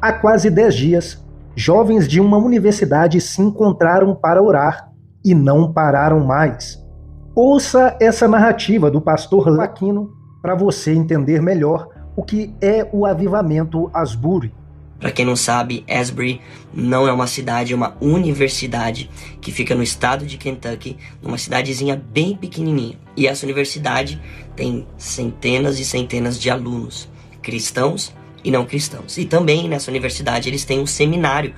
Há quase 10 dias, jovens de uma universidade se encontraram para orar e não pararam mais. Ouça essa narrativa do pastor Aquino para você entender melhor o que é o avivamento Asbury. Para quem não sabe, Asbury não é uma cidade, é uma universidade que fica no estado de Kentucky, numa cidadezinha bem pequenininha. E essa universidade tem centenas e centenas de alunos, cristãos e não cristãos. E também nessa universidade eles têm um seminário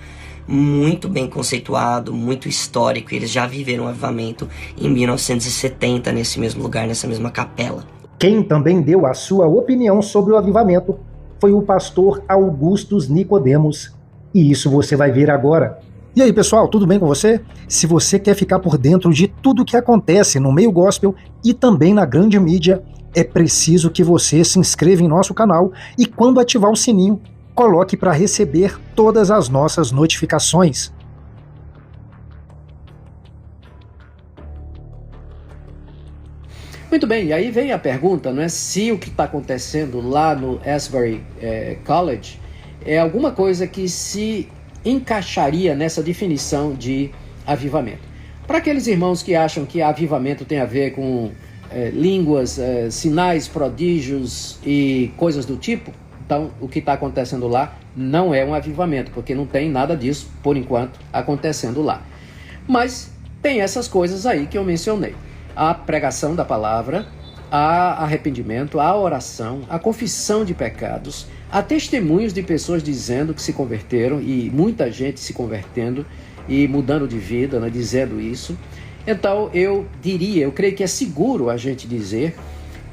muito bem conceituado, muito histórico. Eles já viveram um avivamento em 1970 nesse mesmo lugar, nessa mesma capela. Quem também deu a sua opinião sobre o avivamento foi o pastor Augustus Nicodemos, e isso você vai ver agora. E aí, pessoal, tudo bem com você? Se você quer ficar por dentro de tudo o que acontece no meio gospel e também na grande mídia, é preciso que você se inscreva em nosso canal e, quando ativar o sininho, coloque para receber todas as nossas notificações. Muito bem, e aí vem a pergunta, não é, se o que está acontecendo lá no Asbury College é alguma coisa que se encaixaria nessa definição de avivamento. Para aqueles irmãos que acham que avivamento tem a ver com línguas, sinais, prodígios e coisas do tipo, então o que está acontecendo lá não é um avivamento, porque não tem nada disso, por enquanto, acontecendo lá. Mas tem essas coisas aí que eu mencionei. A pregação da palavra, há arrependimento, há oração, a confissão de pecados, há testemunhos de pessoas dizendo que se converteram e muita gente se convertendo e mudando de vida, né, dizendo isso. Então eu creio que é seguro a gente dizer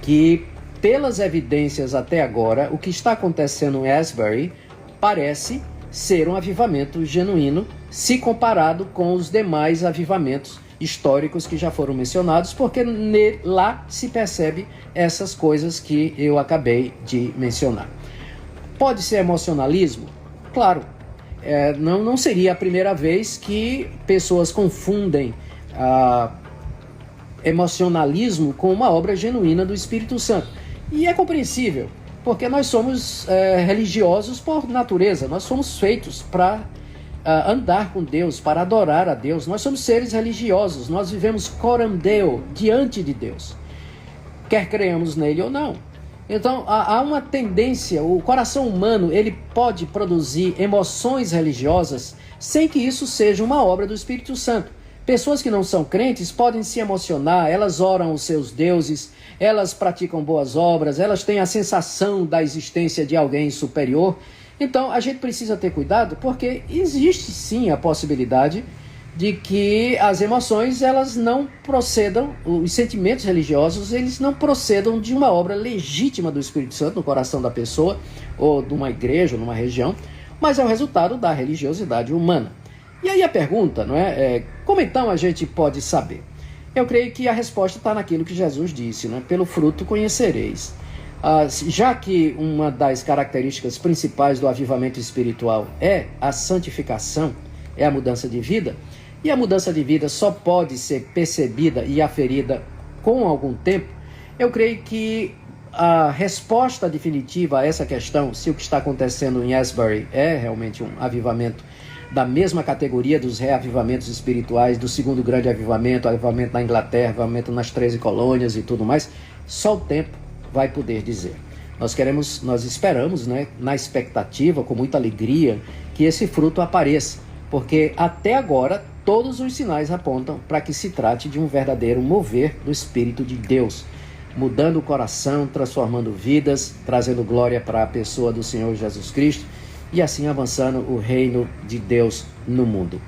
que pelas evidências até agora, o que está acontecendo em Asbury parece ser um avivamento genuíno se comparado com os demais avivamentos históricos que já foram mencionados, porque lá se percebe essas coisas que eu acabei de mencionar. Pode ser emocionalismo? Claro, não seria a primeira vez que pessoas confundem emocionalismo com uma obra genuína do Espírito Santo. E é compreensível, porque nós somos religiosos por natureza, nós somos feitos para andar com Deus, para adorar a Deus. Nós somos seres religiosos, nós vivemos coram Deo, diante de Deus, quer creiamos nele ou não. Então há uma tendência, o coração humano ele pode produzir emoções religiosas sem que isso seja uma obra do Espírito Santo. Pessoas que não são crentes podem se emocionar, elas oram os seus deuses, elas praticam boas obras, elas têm a sensação da existência de alguém superior. Então, a gente precisa ter cuidado, porque existe sim a possibilidade de que as emoções, elas não procedam, os sentimentos religiosos, eles não procedam de uma obra legítima do Espírito Santo no coração da pessoa, ou de uma igreja, ou numa região, mas é o resultado da religiosidade humana. E aí a pergunta, não é como então a gente pode saber? Eu creio que a resposta está naquilo que Jesus disse, né? Pelo fruto conhecereis. Já que uma das características principais do avivamento espiritual é a santificação, é a mudança de vida, e a mudança de vida só pode ser percebida e aferida com algum tempo, eu creio que a resposta definitiva a essa questão, se o que está acontecendo em Asbury é realmente um avivamento da mesma categoria dos reavivamentos espirituais, do segundo grande avivamento na Inglaterra, avivamento nas 13 colônias e tudo mais, só o tempo vai poder dizer. Nós esperamos, né, na expectativa, com muita alegria, que esse fruto apareça, porque até agora todos os sinais apontam para que se trate de um verdadeiro mover do Espírito de Deus, mudando o coração, transformando vidas, trazendo glória para a pessoa do Senhor Jesus Cristo e assim avançando o reino de Deus no mundo.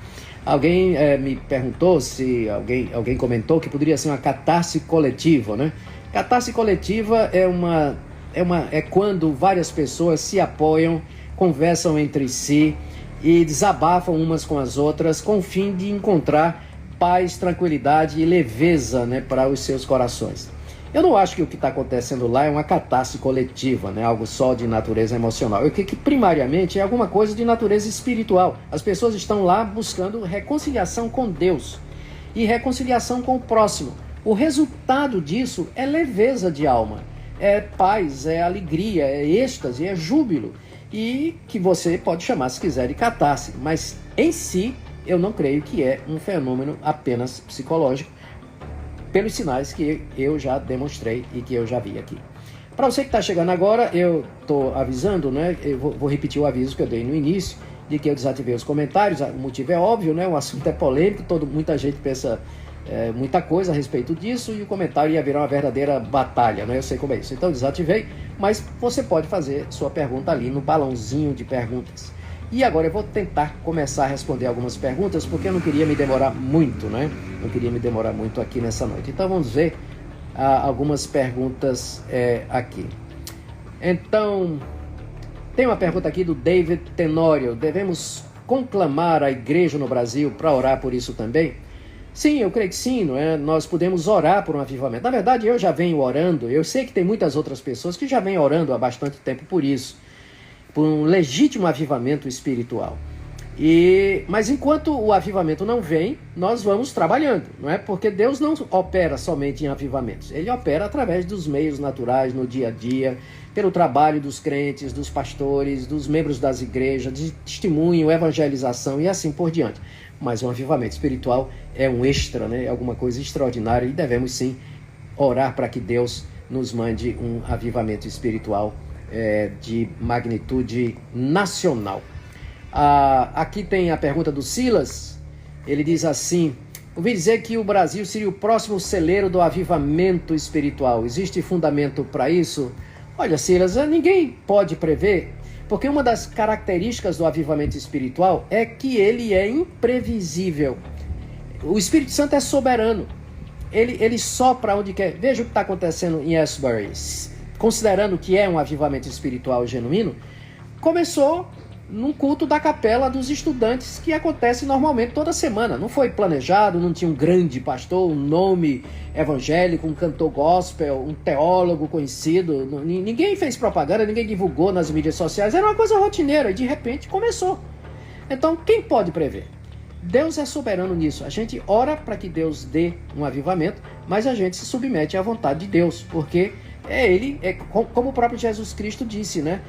Alguém me perguntou, se alguém comentou que poderia ser uma catarse coletiva, né? Catarse coletiva é quando várias pessoas se apoiam, conversam entre si e desabafam umas com as outras com o fim de encontrar paz, tranquilidade e leveza, né, para os seus corações. Eu não acho que o que está acontecendo lá é uma catarse coletiva, né, algo só de natureza emocional. Eu creio que primariamente é alguma coisa de natureza espiritual. As pessoas estão lá buscando reconciliação com Deus e reconciliação com o próximo. O resultado disso é leveza de alma, é paz, é alegria, é êxtase, é júbilo. e que você pode chamar, se quiser, de catástrofe, mas em si eu não creio que é um fenômeno apenas psicológico, pelos sinais que eu já demonstrei e que eu já vi aqui. Para você que está chegando agora, eu estou avisando, né? Eu vou repetir o aviso que eu dei no início, de que eu desativei os comentários. O motivo é óbvio, né? O assunto é polêmico, muita gente pensa muita coisa a respeito disso, e o comentário ia virar uma verdadeira batalha, né? Eu sei como é isso. Então desativei, mas você pode fazer sua pergunta ali no balãozinho de perguntas. E agora eu vou tentar começar a responder algumas perguntas, porque eu não queria me demorar muito, né? Não queria me demorar muito aqui nessa noite. Então vamos ver algumas perguntas aqui. Então, tem uma pergunta aqui do David Tenório. Devemos conclamar a igreja no Brasil para orar por isso também? Sim, eu creio que sim, não é? Nós podemos orar por um avivamento. Na verdade, eu já venho orando. Eu sei que tem muitas outras pessoas que já vêm orando há bastante tempo por isso, por um legítimo avivamento espiritual. Mas enquanto o avivamento não vem, nós vamos trabalhando, não é? Porque Deus não opera somente em avivamentos. Ele opera através dos meios naturais, no dia a dia, pelo trabalho dos crentes, dos pastores, dos membros das igrejas, de testemunho, evangelização e assim por diante. Mas um avivamento espiritual é um extra, né? É alguma coisa extraordinária, e devemos sim orar para que Deus nos mande um avivamento espiritual de magnitude nacional. Aqui tem a pergunta do Silas. Ele diz assim: ouvi dizer que o Brasil seria o próximo celeiro do avivamento espiritual. Existe fundamento para isso? Olha, Silas, ninguém pode prever, porque uma das características do avivamento espiritual é que ele é imprevisível. O Espírito Santo é soberano. Ele sopra onde quer. Veja o que está acontecendo em Asbury. Considerando que é um avivamento espiritual genuíno, começou num culto da capela dos estudantes, que acontece normalmente toda semana. Não foi planejado, não tinha um grande pastor, um nome evangélico, um cantor gospel, um teólogo conhecido. Ninguém fez propaganda, ninguém divulgou nas mídias sociais. Era uma coisa rotineira e de repente começou. Então, quem pode prever? Deus é soberano nisso. A gente ora para que Deus dê um avivamento, mas a gente se submete à vontade de Deus, porque como o próprio Jesus Cristo disse, né?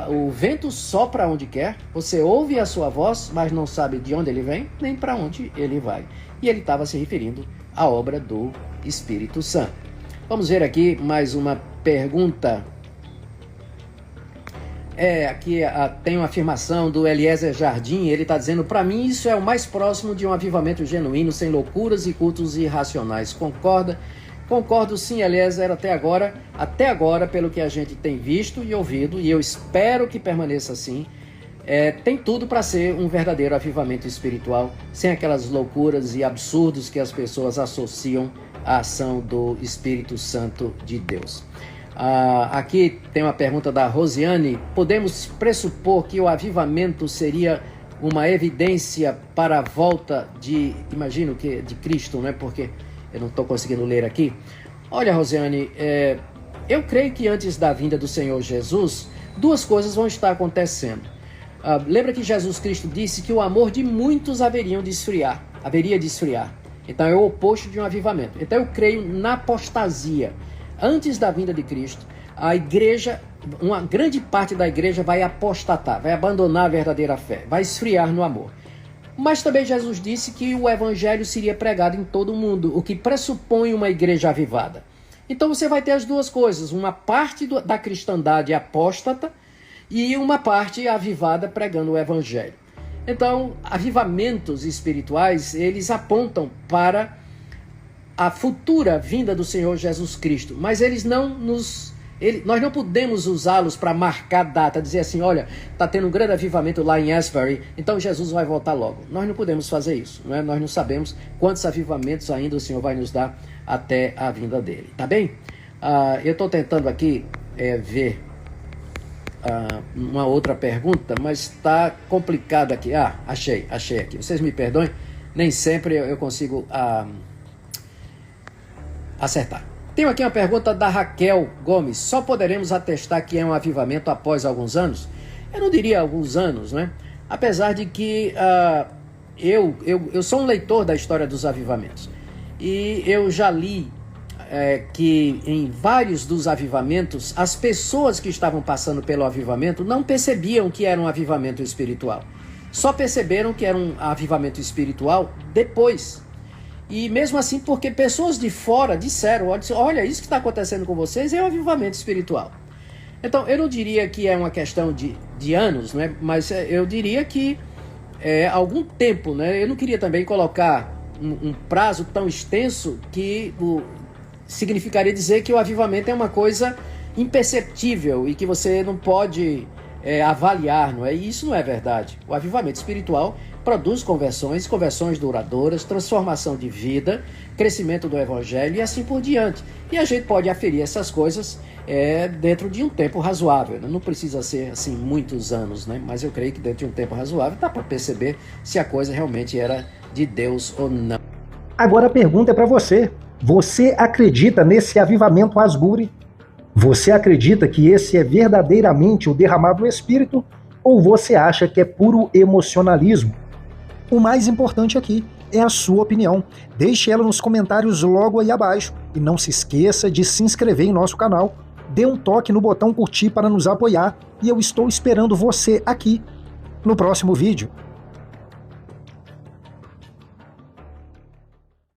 O vento sopra onde quer, você ouve a sua voz, mas não sabe de onde ele vem, nem para onde ele vai. E ele estava se referindo à obra do Espírito Santo. Vamos ver aqui mais uma pergunta. Aqui tem uma afirmação do Eliezer Jardim. Ele está dizendo: para mim isso é o mais próximo de um avivamento genuíno, sem loucuras e cultos irracionais. Concorda? Concordo sim, Eliezer, até agora, pelo que a gente tem visto e ouvido, e eu espero que permaneça assim, tem tudo para ser um verdadeiro avivamento espiritual, sem aquelas loucuras e absurdos que as pessoas associam à ação do Espírito Santo de Deus. Aqui tem uma pergunta da Rosiane: podemos pressupor que o avivamento seria uma evidência para a volta de Cristo, né? Porque eu não estou conseguindo ler aqui. Olha, Rosiane, eu creio que antes da vinda do Senhor Jesus, duas coisas vão estar acontecendo. Lembra que Jesus Cristo disse que o amor de muitos haveria de esfriar. Então é o oposto de um avivamento. Então eu creio na apostasia. Antes da vinda de Cristo, a igreja, uma grande parte da igreja vai apostatar, vai abandonar a verdadeira fé, vai esfriar no amor. Mas também Jesus disse que o evangelho seria pregado em todo o mundo, o que pressupõe uma igreja avivada. Então você vai ter as duas coisas: uma parte da cristandade apóstata e uma parte avivada pregando o evangelho. Então, avivamentos espirituais, eles apontam para a futura vinda do Senhor Jesus Cristo, mas nós não podemos usá-los para marcar data, dizer assim: olha, está tendo um grande avivamento lá em Asbury, então Jesus vai voltar logo. Nós não podemos fazer isso, não é? Nós não sabemos quantos avivamentos ainda o Senhor vai nos dar até a vinda dele, tá bem? Eu estou tentando aqui ver uma outra pergunta, mas está complicado aqui. Achei aqui. Vocês me perdoem, nem sempre eu consigo acertar. Tenho aqui uma pergunta da Raquel Gomes: só poderemos atestar que é um avivamento após alguns anos? Eu não diria alguns anos, né? Apesar de que eu sou um leitor da história dos avivamentos, e eu já li que em vários dos avivamentos, as pessoas que estavam passando pelo avivamento não percebiam que era um avivamento espiritual. Só perceberam que era um avivamento espiritual depois. E mesmo assim, porque pessoas de fora disseram, olha, isso que está acontecendo com vocês é um avivamento espiritual. Então, eu não diria que é uma questão de anos, né? Mas eu diria que é algum tempo, né? Eu não queria também colocar um prazo tão extenso que significaria dizer que o avivamento é uma coisa imperceptível e que você não pode avaliar, não é? E isso não é verdade. O avivamento espiritual produz conversões duradouras, transformação de vida, crescimento do evangelho e assim por diante. E a gente pode aferir essas coisas dentro de um tempo razoável, né? Não precisa ser assim muitos anos, né? Mas eu creio que dentro de um tempo razoável dá para perceber se a coisa realmente era de Deus ou não. Agora a pergunta é para você. Você acredita nesse avivamento Asbury? Você acredita que esse é verdadeiramente o derramado do Espírito? Ou você acha que é puro emocionalismo? O mais importante aqui é a sua opinião. Deixe ela nos comentários logo aí abaixo. E não se esqueça de se inscrever em nosso canal. Dê um toque no botão curtir para nos apoiar. E eu estou esperando você aqui no próximo vídeo.